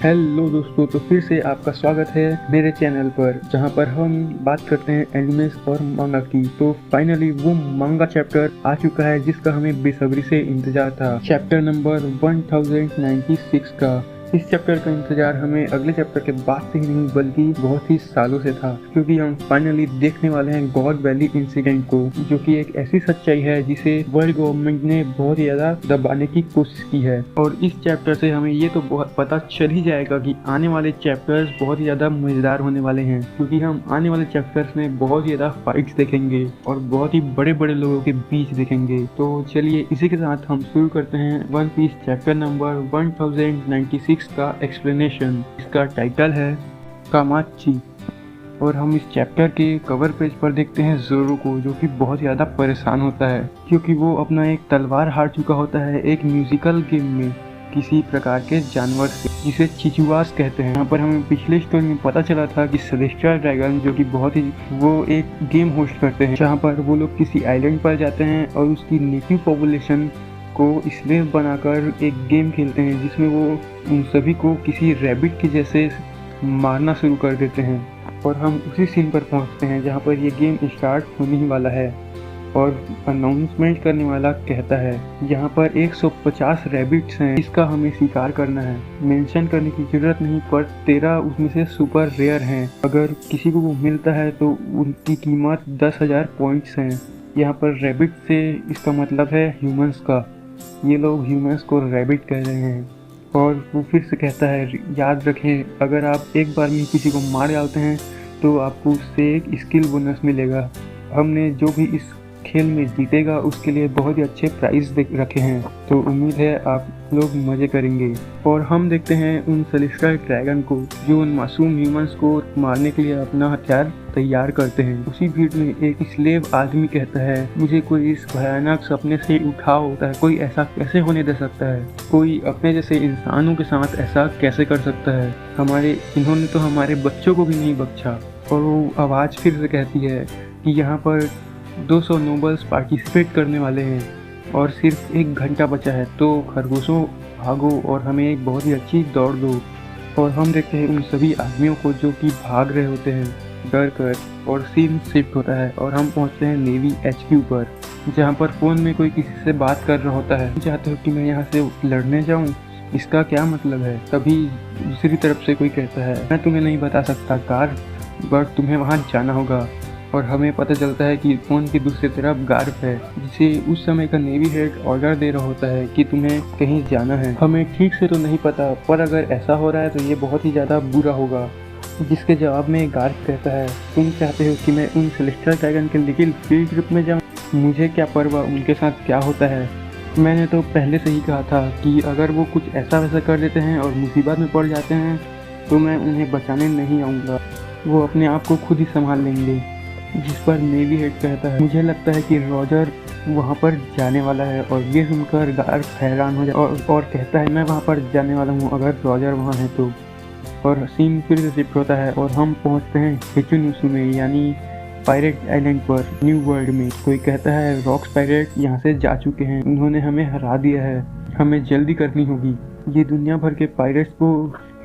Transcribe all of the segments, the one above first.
Hello दोस्तों, तो फिर से आपका स्वागत है मेरे चैनल पर, जहां पर हम बात करते हैं एनिमेस और मांगा की। तो फाइनली वो मांगा चैप्टर आ चुका है जिसका हमें बेसब्री से इंतजार था, चैप्टर नंबर 1096 का। इस चैप्टर का इंतजार हमें अगले चैप्टर के बाद से ही नहीं बल्कि बहुत ही सालों से था, क्योंकि हम फाइनली देखने वाले हैं गॉड वैली इंसिडेंट को, जो कि एक ऐसी सच्चाई है जिसे वर्ल्ड गवर्नमेंट ने बहुत ही ज्यादा दबाने की कोशिश की है। और इस चैप्टर से हमें ये तो बहुत पता चल ही जाएगा कि आने वाले चैप्टर्स बहुत ही ज्यादा मजेदार होने वाले हैं, क्योंकि हम आने वाले चैप्टर्स में बहुत ही ज्यादा फाइट्स देखेंगे और बहुत ही बड़े बड़े लोगों के बीच देखेंगे। तो चलिए इसी के साथ हम शुरू करते हैं वन पीस चैप्टर नंबर 1096 का एक्सप्लेनेशन। इसका टाइटल है कामाची, और हम इस चैप्टर के कवर पेज पर देखते हैं ज़ोरो को, जो कि बहुत ज़्यादा परेशान होता है क्योंकि वो अपना एक तलवार हार चुका होता है एक म्यूजिकल गेम में किसी प्रकार के जानवर से, जिसे चिचुआस कहते हैं। यहाँ पर हमें पिछले स्टोरी में पता चला था कि सेलेस्टियल ड्रैगन, जो कि बहुत ही वो एक गेम होस्ट करते हैं जहाँ पर वो लोग किसी आइलैंड पर जाते हैं और उसकी नेटिव पॉपुलेशन को स्लेव बनाकर एक गेम खेलते हैं, जिसमें वो उन सभी को किसी रैबिट के जैसे मारना शुरू कर देते हैं। और हम उसी सीन पर पहुंचते हैं जहां पर ये गेम स्टार्ट होने ही वाला है और अनाउंसमेंट करने वाला कहता है यहाँ पर 150 रैबिट्स हैं, इसका हमें शिकार करना है। मेंशन करने की जरूरत नहीं, पर 13 उसमें से सुपर रेयर हैं। अगर किसी को वो मिलता है तो उनकी कीमत 10,000 पॉइंट्स हैं। यहाँ पर रैबिट से इसका मतलब है ह्यूमंस का, ये लोग ह्यूमंस को रैबिट कह रहे हैं। और वो फिर से कहता है याद रखें, अगर आप एक बार में किसी को मार डालते हैं तो आपको उससे एक स्किल बोनस मिलेगा। हमने जो भी इस खेल में जीतेगा उसके लिए बहुत ही अच्छे प्राइज रखे हैं, तो उम्मीद है आप लोग मजे करेंगे। और हम देखते हैं उन सेलेस्टियल ड्रैगन को जो उन मासूम ह्यूमंस को मारने के लिए अपना हथियार तैयार करते हैं। उसी भीड़ में एक स्लेव आदमी कहता है मुझे कोई इस भयानक सपने से उठा होता है, कोई ऐसा कैसे होने दे सकता है, कोई अपने जैसे इंसानों के साथ ऐसा कैसे कर सकता है, इन्होंने तो हमारे बच्चों को भी नहीं बख्शा। और वो आवाज़ फिर से कहती है कि यहाँ पर 200 नोबल्स पार्टिसिपेट करने वाले हैं और सिर्फ 1 घंटा बचा है, तो खरगोशों भागो और हमें एक बहुत ही अच्छी दौड़ दो। और हम देखते हैं उन सभी आदमियों को जो कि भाग रहे होते हैं डर कर, और सीन शिफ्ट होता है और हम पहुंचते हैं नेवी HQ पर, जहां पर फ़ोन में कोई किसी से बात कर रहा होता है। चाहते हो कि मैं यहाँ से लड़ने जाऊँ, इसका क्या मतलब है? तभी दूसरी तरफ से कोई कहता है मैं तुम्हें नहीं बता सकता कार, बट तुम्हें वहाँ जाना होगा। और हमें पता चलता है कि फ़ोन की दूसरी तरफ गार्प है, जिसे उस समय का नेवी हेड ऑर्डर दे रहा होता है कि तुम्हें कहीं जाना है। हमें ठीक से तो नहीं पता, पर अगर ऐसा हो रहा है तो ये बहुत ही ज़्यादा बुरा होगा। जिसके जवाब में गार्प कहता है तुम चाहते हो कि मैं उन सेलेस्टियल ड्रैगन के लिटिल फील्ड ट्रिप में जाऊँ? मुझे क्या परवाह उनके साथ क्या होता है। मैंने तो पहले से ही कहा था कि अगर वो कुछ ऐसा वैसा कर देते हैं और मुसीबत में पड़ जाते हैं तो मैं उन्हें बचाने नहीं आऊँगा, वो अपने आप को खुद ही संभाल लेंगे। जिस पर नेवी हेड कहता है मुझे लगता है कि रॉजर वहाँ पर जाने वाला है। और ये सुनकर गार्प हैरान हो जाए और कहता है मैं वहाँ पर जाने वाला हूँ अगर रॉजर वहाँ है तो। और सीन फिर से शिफ्ट होता है और हम पहुँचते हैं हिचुनुसु में, यानी पायरेट आइलैंड पर न्यू वर्ल्ड में। कोई कहता है रॉक्स पायरेट यहाँ से जा चुके हैं, उन्होंने हमें हरा दिया है, हमें जल्दी करनी होगी, ये दुनिया भर के पायरेट्स को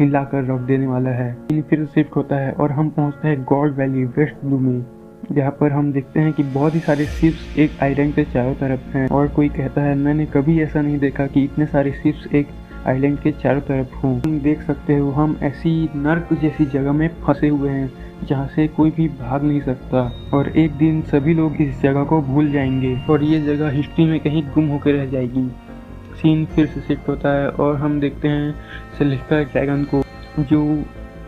हिलाकर रख देने वाला है। फिर शिफ्ट होता है और हम पहुँचते हैं गॉड वैली वेस्ट ब्लू में, जहाँ पर हम देखते हैं कि बहुत ही सारे शिप्स एक आइलैंड के चारों तरफ हैं। और कोई कहता है मैंने कभी ऐसा नहीं देखा कि इतने सारे शिप्स एक आइलैंड के चारों तरफ हों। तुम देख सकते हो हम ऐसी नर्क जैसी जगह में फंसे हुए हैं जहाँ से कोई भी भाग नहीं सकता, और एक दिन सभी लोग इस जगह को भूल जाएंगे और ये जगह हिस्ट्री में कहीं गुम होकर रह जाएगी। सीन फिर से शिफ्ट होता है और हम देखते हैं सेलेस्टियल ड्रैगन को जो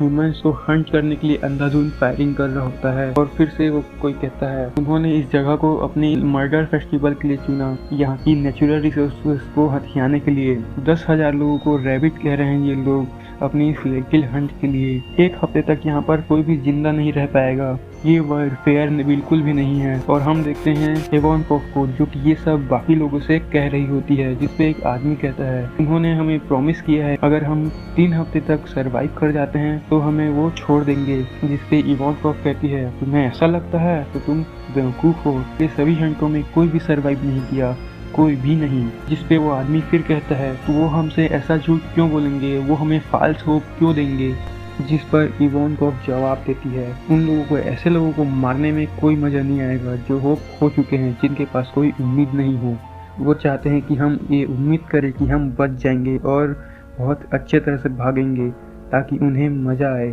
ह्यूमंस को हंट करने के लिए अंधाधुंध फायरिंग कर रहा होता है। और फिर से वो कोई कहता है उन्होंने इस जगह को अपनी मर्डर फेस्टिवल के लिए चुना, यहाँ की नेचुरल रिसोर्सेज को हथियाने के लिए। 10,000 लोगों को रैबिट कह रहे हैं ये लोग अपनी सिलेक्टिव हंट के लिए। 1 हफ्ते तक यहाँ पर कोई भी जिंदा नहीं रह पाएगा, ये वर्ल्ड फेयर बिल्कुल भी नहीं है। और हम देखते हैं एवॉन को जो कि ये सब बाकी लोगों से कह रही होती है, जिसपे एक आदमी कहता है उन्होंने हमें प्रॉमिस किया है अगर हम 3 हफ्ते तक सरवाइव कर जाते हैं तो हमें वो छोड़ देंगे। जिसपे इवॉन कहती है तुम्हें ऐसा लगता है तो तुम बेवकूफ़ हो, ये सभी हंटों में कोई भी सरवाइव नहीं किया, कोई भी नहीं। जिस पे वो आदमी फिर कहता है तो वो हमसे ऐसा झूठ क्यों बोलेंगे, वो हमें फाल्स होप क्यों देंगे। जिस पर इवानकॉफ जवाब देती है, उन लोगों को, ऐसे लोगों को मारने में कोई मजा नहीं आएगा जो होप खो चुके हैं, जिनके पास कोई उम्मीद नहीं हो। वो चाहते हैं कि हम ये उम्मीद करें कि हम बच जाएंगे और बहुत अच्छे तरह से भागेंगे ताकि उन्हें मजा आए,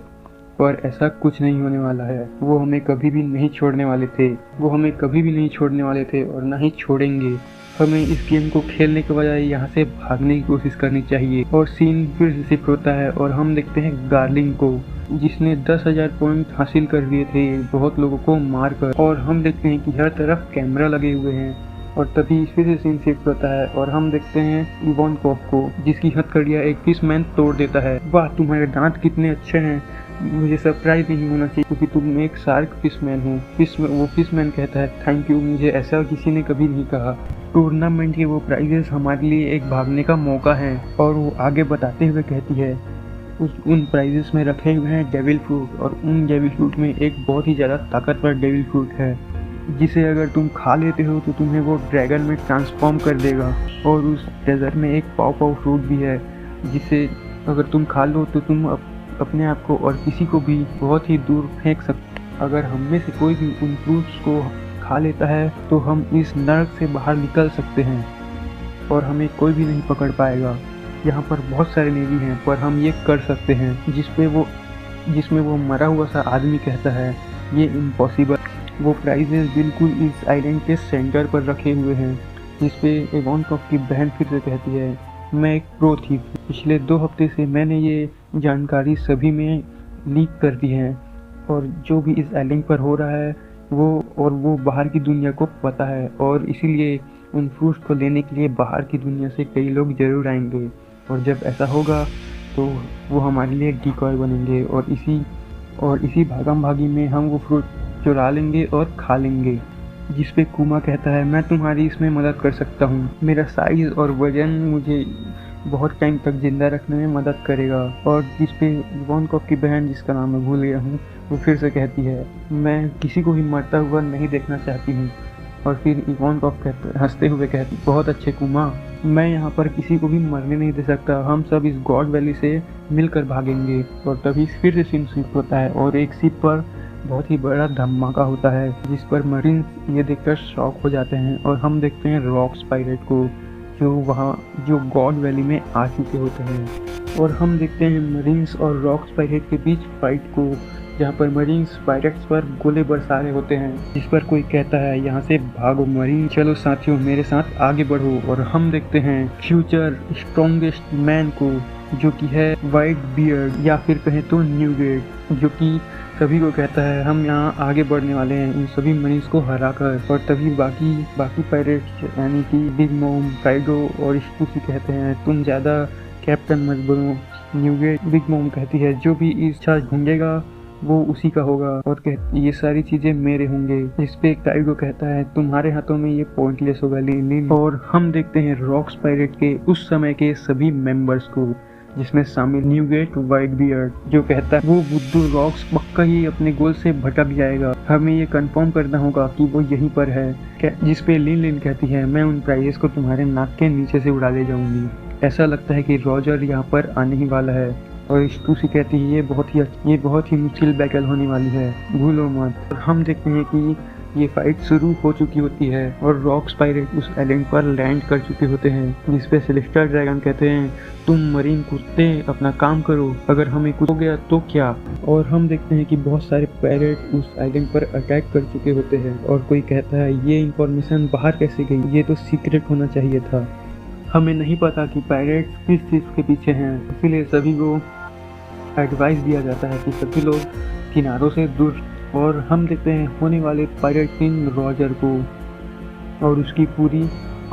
पर ऐसा कुछ नहीं होने वाला है। वो हमें कभी भी नहीं छोड़ने वाले थे, वो हमें कभी भी नहीं छोड़ने वाले थे और ना ही छोड़ेंगे। हमें इस गेम को खेलने के बजाय यहाँ से भागने की कोशिश करनी चाहिए। और सीन फिर से शिफ्ट होता है और हम देखते हैं गार्लिंग को, जिसने 10,000 पॉइंट हासिल कर लिए थे बहुत लोगों को मारकर। और हम देखते हैं कि हर तरफ कैमरा लगे हुए हैं। और तभी फिर से सीन शिफ्ट होता है और हम देखते हैं इवानकॉफ को, जिसकी हथकड़ियाँ एक फिशमैन तोड़ देता है। वाह, तुम्हारे दांत कितने अच्छे हैं, मुझे सरप्राइज नहीं होना चाहिए क्योंकि तुम एक शार्क फिशमैन हो। वो फिशमैन कहता है थैंक यू, मुझे ऐसा किसी ने कभी नहीं कहा। टूर्नामेंट के वो प्राइजेस हमारे लिए एक भागने का मौका है। और वो आगे बताते हुए कहती है उन प्राइजेस में रखे हुए हैं डेविल फ्रूट, और उन डेविल फ्रूट में एक बहुत ही ज़्यादा ताकतवर डेविल फ्रूट है जिसे अगर तुम खा लेते हो तो तुम्हें वो ड्रैगन में ट्रांसफॉर्म कर देगा। और उस डेजर्ट में एक पाव फ्रूट भी है जिसे अगर तुम खा लो तो तुम अपने आप को और किसी को भी बहुत ही दूर फेंक सकते। अगर हम में से कोई भी उन फ्रूट्स को खा लेता है तो हम इस नर्क से बाहर निकल सकते हैं और हमें कोई भी नहीं पकड़ पाएगा। यहाँ पर बहुत सारे नेवी हैं पर हम ये कर सकते हैं। जिसमें वो मरा हुआ सा आदमी कहता है ये इम्पॉसिबल। वो प्राइजेस बिल्कुल इस आइलैंड के सेंटर पर रखे हुए हैं। जिसपे इवानकॉफ की बहन फिर से कहती है मैं एक प्रो थी, पिछले 2 हफ्ते से मैंने ये जानकारी सभी में लीक कर दी है और जो भी इस आइलैंड पर हो रहा है वो बाहर की दुनिया को पता है, और इसीलिए उन फ्रूट्स को लेने के लिए बाहर की दुनिया से कई लोग जरूर आएंगे। और जब ऐसा होगा तो वो हमारे लिए डिकॉय बनेंगे और इसी भागम भागी में हम वो फ्रूट चुरा लेंगे और खा लेंगे। जिस पे कुमा कहता है मैं तुम्हारी इसमें मदद कर सकता हूँ, मेरा साइज और वजन मुझे बहुत टाइम तक जिंदा रखने में मदद करेगा। और जिस पे इवानकॉफ की बहन, जिसका नाम मैं भूल गया हूँ, वो फिर से कहती है मैं किसी को भी मरता हुआ नहीं देखना चाहती हूँ। और फिर इवानकॉफ हंसते हुए कहती बहुत अच्छे कुमा, मैं यहाँ पर किसी को भी मरने नहीं दे सकता, हम सब इस गॉड वैली से मिलकर भागेंगे। और तभी फिर से सीन शिफ्ट होता है और एक शिप पर बहुत ही बड़ा धमाका होता है जिस पर मरीन्स ये देखकर शॉक हो जाते हैं। और हम देखते हैं रॉक्स पायरेट को जो गॉड वैली में आ चुके होते हैं। और हम देखते हैं मरीन्स और रॉक्स पायरेट के बीच फाइट को, जहाँ पर मरीन्स पायरेट्स पर गोले बरसा रहे होते हैं। जिस पर कोई कहता है यहाँ से भागो मरीन, चलो साथियों मेरे साथ आगे बढ़ो। और हम देखते हैं फ्यूचर स्ट्रॉन्गेस्ट मैन को, जो कि है वाइट बियर्ड या फिर कहें तो न्यूगेट, जो कि सभी को कहता है हम यहाँ आगे बढ़ने वाले हैं उन सभी मरीन्स को हराकर। और तभी बाकी पायरेट्स यानी कि बिग मॉम, काइडो और स्टूसी कहते हैं तुम ज़्यादा कैप्टन मत बनो। न्यूगेट बिग मॉम कहती है जो भी इच्छा ढूंढेगा वो उसी का होगा, और ये सारी चीजें मेरे होंगे। जिस पे काइडो कहता है तुम्हारे हाथों में ये पॉइंटलेस होगा लीन। और हम देखते हैं रॉक्स पायरेट के उस समय के सभी मेंबर्स को, जिसमें शामिल न्यूगेट वाइट बियर्ड, जो कहता है वो बुद्धू रॉक्स पक्का ही अपने गोल से भटक जाएगा, हमें ये कंफर्म करना होगा कि वो यहीं पर है। जिस पे लिन कहती है मैं उन प्राइजेस को तुम्हारे नाक के नीचे से उड़ा ले जाऊंगी। ऐसा लगता है कि रॉजर यहाँ पर आने ही वाला है। और स्टूसी कहती है ये बहुत ही मुश्किल बैटल होने वाली है, भूलो मत। और हम देखते हैं कि ये फाइट शुरू हो चुकी होती है और रॉक्स पायरेट उस आइलैंड पर लैंड कर चुके होते हैं। जिसपे सेलेस्टियल ड्रैगन कहते हैं तुम मरीन कुत्ते अपना काम करो, अगर हमें कुछ हो गया तो क्या। और हम देखते हैं कि बहुत सारे पायरेट उस आइलैंड पर अटैक कर चुके होते हैं। और कोई कहता है ये इंफॉर्मेशन बाहर कैसे गई, ये तो सीक्रेट होना चाहिए था। हमें नहीं पता कि पायरेट्स किस चीज़ के पीछे हैं, इसीलिए सभी को एडवाइस दिया जाता है कि सभी लोग किनारों से दूर। और हम देखते हैं होने वाले पायरेट किंग रॉजर को और उसकी पूरी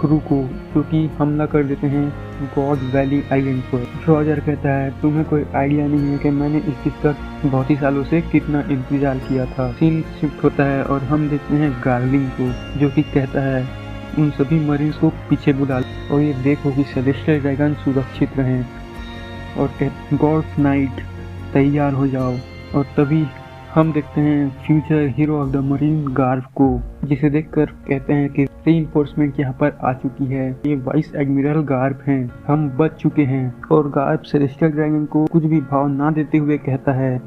क्रू को, जो कि हमला कर देते हैं गॉड वैली आइलैंड पर। रॉजर कहता है तुम्हें कोई आइडिया नहीं है कि मैंने इस चीज़ का बहुत ही सालों से कितना इंतजार किया था। सीन शिफ्ट होता है और हम देखते हैं गार्लिंग को, जो कि कहता है उन सभी मरीन्स को पीछे बुला और ये देखो कि सेलेस्टियल ड्रैगन सुरक्षित रहें। और गॉड्स नाइट तैयार हो जाओ। और तभी हम देखते हैं future hero of the marine garb को, जिसे देखकर कहते हैं कि रीइंफोर्समेंट यहाँ पर आ चुकी है। ये वाइस एडमिरल गार्व हैं, हम बच चुके हैं। और गार्व सेलेस्टियल ड्रैगन को कुछ भी भाव ना देते हुए कहता है,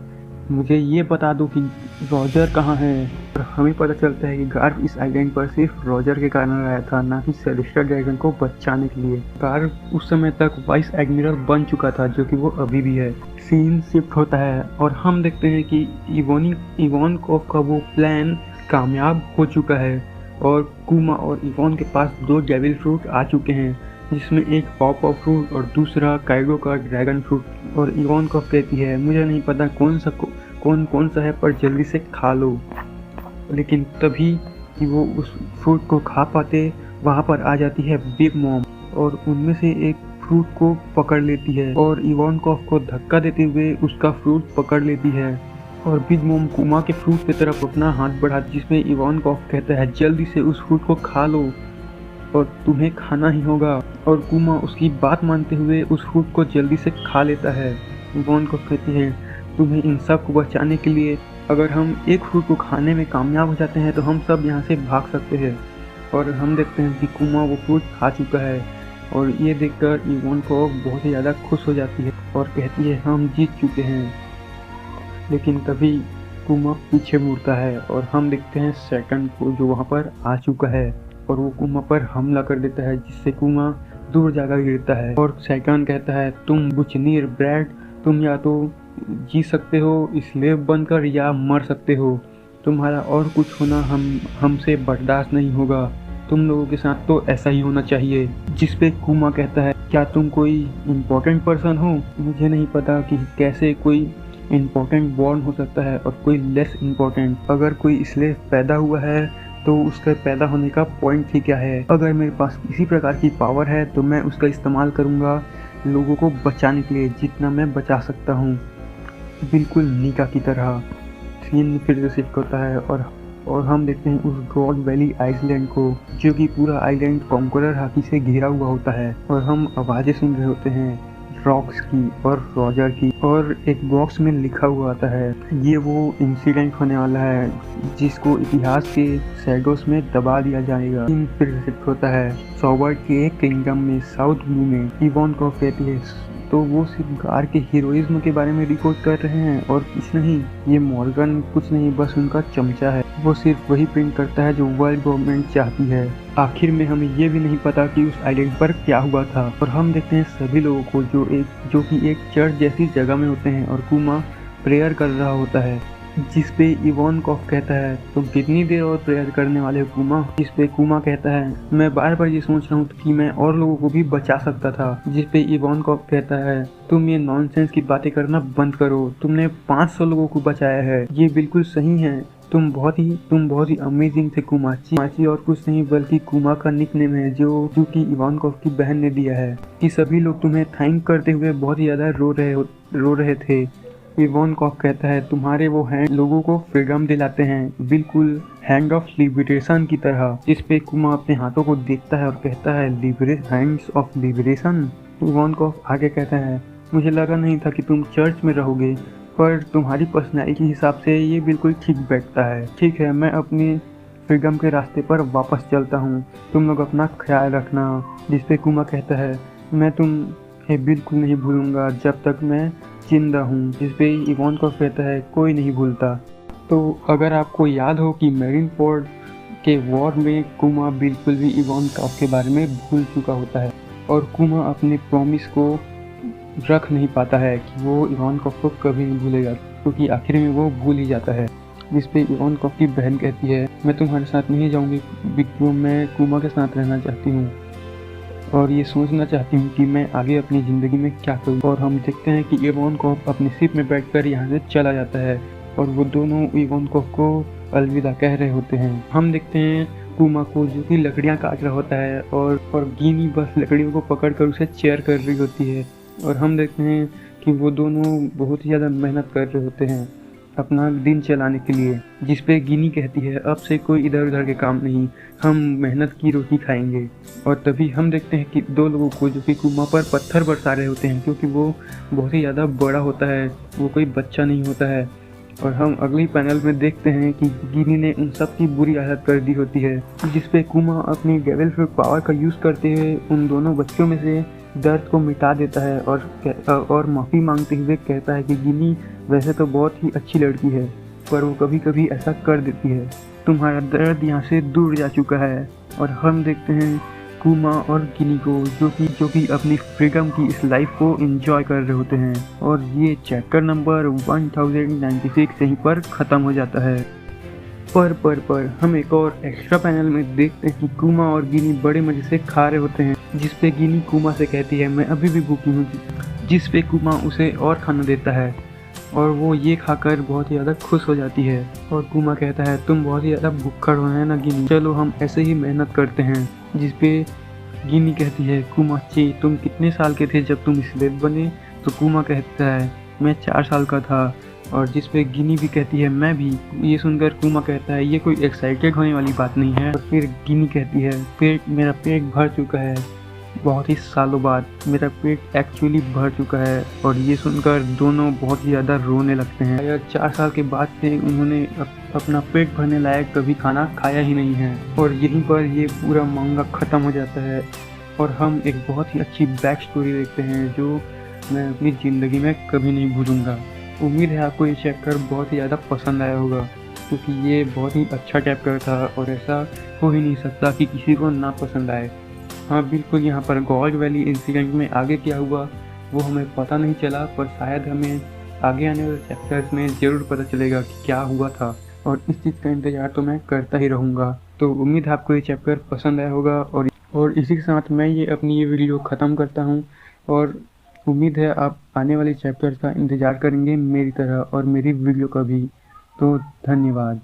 मुझे ये बता दो कि रॉजर कहाँ है। और हमें पता चलता है कि गार्व इस आइलैंड पर सिर्फ रॉजर के कारण आया था, ना कि सेलेस्टियल ड्रैगन को बचाने के लिए। गार्व उस समय तक वाइस एडमिरल बन चुका था, जो कि वो अभी भी है। सीन शिफ्ट होता है और हम देखते हैं कि इवानकोव का वो प्लान कामयाब हो चुका है और कुमा और इवान के पास 2 डेविल फ्रूट आ चुके हैं, जिसमें एक पॉपॉ फ्रूट और दूसरा काइगो का ड्रैगन फ्रूट। और इवानकोव कहती है, मुझे नहीं पता कौन सा है, पर जल्दी से खा लो। लेकिन तभी कि वो उस फ्रूट को खा पाते, वहाँ पर आ जाती है बिग मॉम और उनमें से एक फ्रूट को पकड़ लेती है और इवानकोव को धक्का देते हुए उसका फ्रूट पकड़ लेती है। और बिग मॉम कुमा के फ्रूट की तरफ अपना हाथ बढ़ाती, जिसमें इवानकोव कहता है, जल्दी से उस फ्रूट को खा लो और तुम्हें खाना ही होगा। और कुमा उसकी बात मानते हुए उस फ्रूट को जल्दी से खा लेता है। इवानकोव कहती है, तुम्हें इन सब को बचाने के लिए अगर हम एक फ्रूट को खाने में कामयाब हो जाते हैं तो हम सब यहाँ से भाग सकते हैं। और हम देखते हैं कि कुमा वो फ्रूट खा चुका है और ये देखकर इवानकोव बहुत ही ज़्यादा खुश हो जाती है और कहती है, हम जीत चुके हैं। लेकिन तभी कुमा पीछे मुड़ता है और हम देखते हैं सेकंड को, जो वहाँ पर आ चुका है और वो कुमा पर हमला कर देता है, जिससे कुमा दूर जाकर गिरता है। और सेकंड कहता है, तुम बुचनीर ब्रैड, तुम या तो जी सकते हो स्लेव बनकर या मर सकते हो, तुम्हारा और कुछ होना हमसे बर्दाश्त नहीं होगा। तुम लोगों के साथ तो ऐसा ही होना चाहिए। जिस पे कुमा कहता है, क्या तुम कोई इम्पोर्टेंट पर्सन हो? मुझे नहीं पता कि कैसे कोई इम्पोर्टेंट बॉर्न हो सकता है और कोई लेस इम्पोर्टेंट। अगर कोई स्लेव पैदा हुआ है तो उसके पैदा होने का पॉइंट ही क्या है? अगर मेरे पास किसी प्रकार की पावर है तो मैं उसका इस्तेमाल करूँगा लोगों को बचाने के लिए, जितना मैं बचा सकता हूँ, बिल्कुल नीका की तरह। सीन फिर से शिफ्ट होता है और हम देखते हैं उस गॉड वैली आइसलैंड को, जो कि पूरा आइलैंड कॉन्करर हाथी से घिरा हुआ होता है। और हम आवाज़ें सुन रहे होते हैं रॉक्स की और रॉजर की, और एक बॉक्स में लिखा हुआ आता है, ये वो इंसिडेंट होने वाला है जिसको इतिहास के शैडोज में दबा दिया जाएगा। सीन फिर से शिफ्ट होता है सॉवर्ड के एक किंगडम में, साउथ ब्लू में। इवानकोव कहती है, तो वो सिर्फ गार के हीरोइज्म के बारे में रिकॉर्ड कर रहे हैं और कुछ नहीं। ये मॉर्गन कुछ नहीं, बस उनका चमचा है। वो सिर्फ वही प्रिंट करता है जो वर्ल्ड गवर्नमेंट चाहती है। आखिर में हमें ये भी नहीं पता कि उस आइलैंड पर क्या हुआ था। और हम देखते हैं सभी लोगों को जो कि एक चर्च जैसी जगह में होते हैं और कुमा प्रेयर कर रहा होता है, जिस पे इवानकोव कहता है, तुम कितनी देर और प्रेयर करने वाले हो कुमा? जिस पे कुमा कहता है, मैं बार बार ये सोच रहा हूँ कि मैं और लोगों को भी बचा सकता था। जिस पे इवानकोव कहता है, तुम ये नॉनसेंस की बातें करना बंद करो, तुमने 500 लोगों को बचाया है, ये बिल्कुल सही है, तुम बहुत ही अमेजिंग थे कुमाची। और कुछ नहीं बल्कि कुमा का निकनेम है जो कि इवानकोव की बहन ने दिया है। कि सभी लोग तुम्हें थैंक करते हुए बहुत ही ज्यादा रो रहे थे। इवानकोव कहता है, तुम्हारे वो हैंड लोगों को फ्रीडम दिलाते हैं, बिल्कुल हैंड ऑफ लिबरेशन की तरह। जिस पे कुमा अपने हाथों को देखता है और कहता है, हैंड्स ऑफ लिबरेशन। इवानकोव आगे कहता है, मुझे लगा नहीं था कि तुम चर्च में रहोगे, पर तुम्हारी पर्सनैलिटी के हिसाब से ये बिल्कुल ठीक बैठता है। ठीक है, मैं अपनी फ्रीडम के रास्ते पर वापस चलता हूँ, तुम लोग अपना ख्याल रखना। जिस पे कुमा कहता है, मैं तुम्हें बिल्कुल नहीं भूलूंगा जब तक मैं जिंदा हूँ। जिस पे इवानकोव कहता है, कोई नहीं भूलता। तो अगर आपको याद हो कि मैरिनफोर्ड के वॉर में कुमा बिल्कुल भी इवानकोव के बारे में भूल चुका होता है और कुमा अपने प्रॉमिस को रख नहीं पाता है कि वो इवानकोव को कभी नहीं भूलेगा, क्योंकि आखिर में वो भूल ही जाता है। जिस पे इवानकोव की बहन कहती है, मैं तुम्हारे साथ नहीं जाऊँगी बिग, मैं कुमा के साथ रहना चाहती हूँ और ये सोचना चाहती हूँ कि मैं आगे अपनी ज़िंदगी में क्या करूँ। और हम देखते हैं कि इवानकोव अपनी शिप में बैठकर यहाँ से चला जाता है और वो दोनों इवानकोव को अलविदा कह रहे होते हैं। हम देखते हैं कुमा को, जो कि लकड़ियाँ काट रहा होता है और गिनी बस लकड़ियों को पकड़कर उसे चेयर कर रही होती है। और हम देखते हैं कि वो दोनों बहुत ही ज़्यादा मेहनत कर रहे होते हैं अपना दिन चलाने के लिए। जिस पे गिनी कहती है, अब से कोई इधर उधर के काम नहीं, हम मेहनत की रोटी खाएंगे। और तभी हम देखते हैं कि 2 लोगों को, जो कि कुमा पर पत्थर बरसा रहे होते हैं, क्योंकि वो बहुत ही ज़्यादा बड़ा होता है, वो कोई बच्चा नहीं होता है। और हम अगले पैनल में देखते हैं कि गिनी ने उन सब की बुरी आदत कर दी होती है, जिसपे कुमा अपनी डेविल फ्रूट पावर का यूज़ करते हुए उन दोनों बच्चों में से दर्द को मिटा देता है और माफ़ी मांगते हुए कहता है कि गिनी वैसे तो बहुत ही अच्छी लड़की है, पर वो कभी कभी ऐसा कर देती है। तुम्हारा दर्द यहाँ से दूर जा चुका है। और हम देखते हैं कुमा और गिनी को जो कि अपनी फ्रीडम की इस लाइफ को एंजॉय कर रहे होते हैं। और ये चैप्टर नंबर 1096 यहीं पर ख़त्म हो जाता है। पर हम एक और एक्स्ट्रा पैनल में देखते हैं कि कुमा और गिनी बड़े मजे से खा रहे होते हैं, जिसपे गिनी कुमा से कहती है मैं अभी भी भूखी हूँ, जिसपे कुमा उसे और खाना देता है और वो ये खाकर बहुत ही ज़्यादा खुश हो जाती है। और कुमा कहता है तुम बहुत ही ज़्यादा भूखड़ हो है ना गिनी, चलो हम ऐसे ही मेहनत करते हैं। जिसपे गिनी कहती है कुमा ची तुम कितने साल के थे जब तुम स्लेव बने? तो कुमा कहता है मैं 4 साल का था। और जिसपे गिनी भी कहती है मैं भी। ये सुनकर कुमा कहता है ये कोई एक्साइटेड होने वाली बात नहीं है। और फिर गिनी कहती है मेरा पेट भर चुका है, बहुत ही सालों बाद मेरा पेट एक्चुअली भर चुका है। और ये सुनकर दोनों बहुत ही ज़्यादा रोने लगते हैं। शायद 4 साल के बाद से उन्होंने अपना पेट भरने लायक कभी खाना खाया ही नहीं है। और यहीं पर ये पूरा मांगा ख़त्म हो जाता है और हम एक बहुत ही अच्छी बैक स्टोरी देखते हैं जो मैं अपनी ज़िंदगी में कभी नहीं भूलूंगा। उम्मीद है आपको ये चैप्टर बहुत ही ज़्यादा पसंद आया होगा, क्योंकि ये बहुत ही अच्छा चैप्टर था और ऐसा हो ही नहीं सकता कि किसी को ना पसंद आए। हाँ बिल्कुल, यहाँ पर गॉड वैली इंसिडेंट में आगे क्या हुआ वो हमें पता नहीं चला, पर शायद हमें आगे आने वाले चैप्टर्स में ज़रूर पता चलेगा कि क्या हुआ था। और इस चीज़ का इंतज़ार तो मैं करता ही रहूँगा। तो उम्मीद है आपको ये चैप्टर पसंद आया होगा। और इसी के साथ मैं अपनी ये वीडियो ख़त्म करता हूँ और उम्मीद है आप आने वाले चैप्टर का इंतज़ार करेंगे मेरी तरह और मेरी वीडियो का भी। तो धन्यवाद।